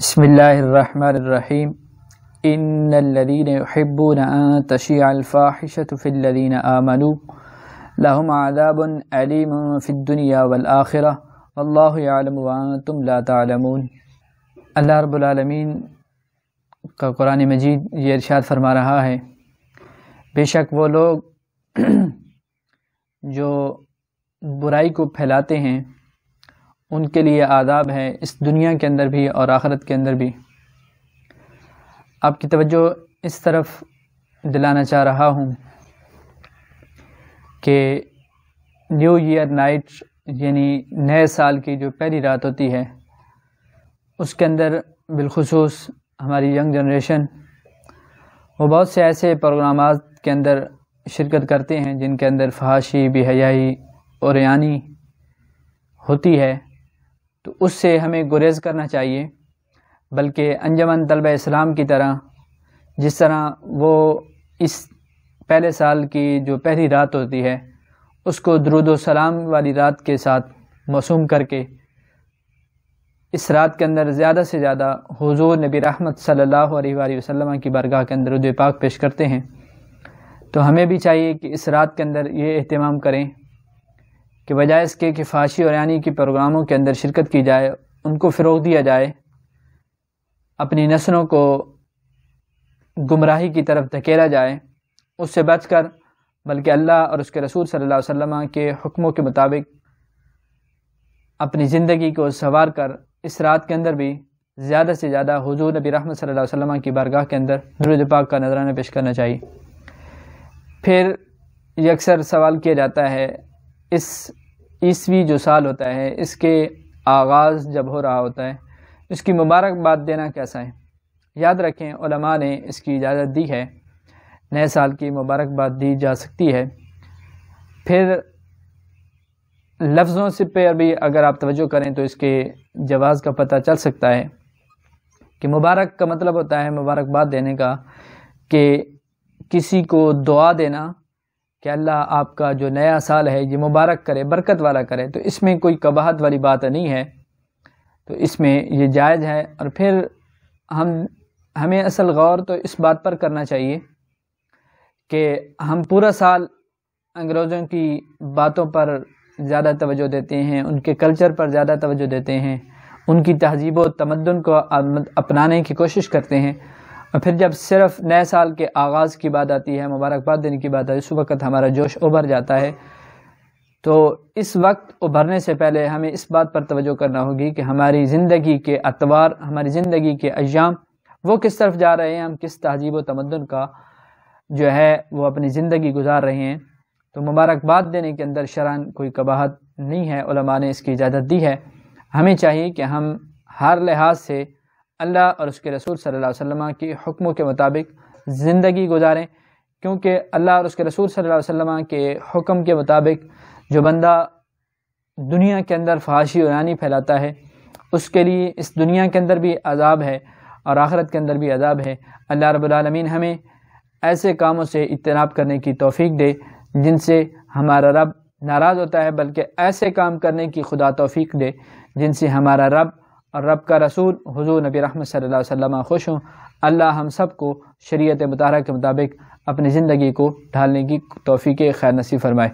بسم اللہ الرحمن الرحیم ان الذین یحبون ان تشیع الفاحشۃ فی الذین آمنوا لهم عذاب علیم فی الدنیا والآخرہ واللہ یعلم وانتم لا تعلمون۔ اللہ رب العالمین کا قرآن مجید یہ ارشاد فرما رہا ہے، بے شک وہ لوگ جو برائی کو پھیلاتے ہیں ان کے لیے عذاب ہے اس دنیا کے اندر بھی اور آخرت کے اندر بھی۔ آپ کی توجہ اس طرف دلانا چاہ رہا ہوں کہ نیو ایئر نائٹ یعنی نئے سال کی جو پہلی رات ہوتی ہے اس کے اندر بالخصوص ہماری ینگ جنریشن وہ بہت سے ایسے پروگرامات کے اندر شرکت کرتے ہیں جن کے اندر فحاشی، بے حیائی اور عریانی ہوتی ہے، تو اس سے ہمیں گریز کرنا چاہیے، بلکہ انجمن طلبہ اسلام کی طرح جس طرح وہ اس پہلے سال کی جو پہلی رات ہوتی ہے اس کو درود و سلام والی رات کے ساتھ موسوم کر کے اس رات کے اندر زیادہ سے زیادہ حضور نبی رحمت صلی اللہ علیہ وآلہ وسلم کی بارگاہ کے اندر درود پاک پیش کرتے ہیں، تو ہمیں بھی چاہیے کہ اس رات کے اندر یہ اہتمام کریں کہ بجائے اس کے کہ فحاشی اور عریانی کے پروگراموں کے اندر شرکت کی جائے، ان کو فروغ دیا جائے، اپنی نسلوں کو گمراہی کی طرف دھکیلا جائے، اس سے بچ کر بلکہ اللہ اور اس کے رسول صلی اللہ علیہ وسلم کے حکموں کے مطابق اپنی زندگی کو سنوار کر اس رات کے اندر بھی زیادہ سے زیادہ حضور نبی رحمت صلی اللہ علیہ وسلم کی بارگاہ کے اندر درود پاک کا نذرانہ پیش کرنا چاہیے۔ پھر یہ اکثر سوال کیا جاتا ہے، اس عیسوی جو سال ہوتا ہے اس کے آغاز جب ہو رہا ہوتا ہے اس کی مبارکباد دینا کیسا ہے؟ یاد رکھیں علماء نے اس کی اجازت دی ہے، نئے سال کی مبارکباد دی جا سکتی ہے۔ پھر لفظوں سے پہ بھی اگر آپ توجہ کریں تو اس کے جواز کا پتہ چل سکتا ہے کہ مبارک کا مطلب ہوتا ہے مبارکباد دینے کا، کہ کسی کو دعا دینا کہ اللہ آپ کا جو نیا سال ہے یہ مبارک کرے، برکت والا کرے، تو اس میں کوئی قباحت والی بات نہیں ہے، تو اس میں یہ جائز ہے۔ اور پھر ہمیں اصل غور تو اس بات پر کرنا چاہیے کہ ہم پورا سال انگریزوں کی باتوں پر زیادہ توجہ دیتے ہیں، ان کے کلچر پر زیادہ توجہ دیتے ہیں، ان کی تہذیب و تمدن کو اپنانے کی کوشش کرتے ہیں، اور پھر جب صرف نئے سال کے آغاز کی بات آتی ہے، مبارکباد دینے کی بات آتی ہے، اس وقت ہمارا جوش ابھر جاتا ہے۔ تو اس وقت ابھرنے سے پہلے ہمیں اس بات پر توجہ کرنا ہوگی کہ ہماری زندگی کے اتوار، ہماری زندگی کے ایام وہ کس طرف جا رہے ہیں، ہم کس تہذیب و تمدن کا جو ہے وہ اپنی زندگی گزار رہے ہیں۔ تو مبارکباد دینے کے اندر شرعاً کوئی قباحت نہیں ہے، علماء نے اس کی اجازت دی ہے۔ ہمیں چاہیے کہ ہم ہر لحاظ سے اللہ اور اس کے رسول صلی اللہ علیہ وسلم کی حکموں کے مطابق زندگی گزاریں، کیونکہ اللہ اور اس کے رسول صلی اللہ علیہ وسلم کے حکم کے مطابق جو بندہ دنیا کے اندر فحاشی اور عریانی پھیلاتا ہے اس کے لیے اس دنیا کے اندر بھی عذاب ہے اور آخرت کے اندر بھی عذاب ہے۔ اللہ رب العالمین ہمیں ایسے کاموں سے اجتناب کرنے کی توفیق دے جن سے ہمارا رب ناراض ہوتا ہے، بلکہ ایسے کام کرنے کی خدا توفیق دے جن سے ہمارا رب اور رب کا رسول حضور نبی رحمت صلی اللہ علیہ وسلم خوش ہوں۔ اللہ ہم سب کو شریعت مطہرہ کے مطابق اپنی زندگی کو ڈھالنے کی توفیق خیر نصیب فرمائے۔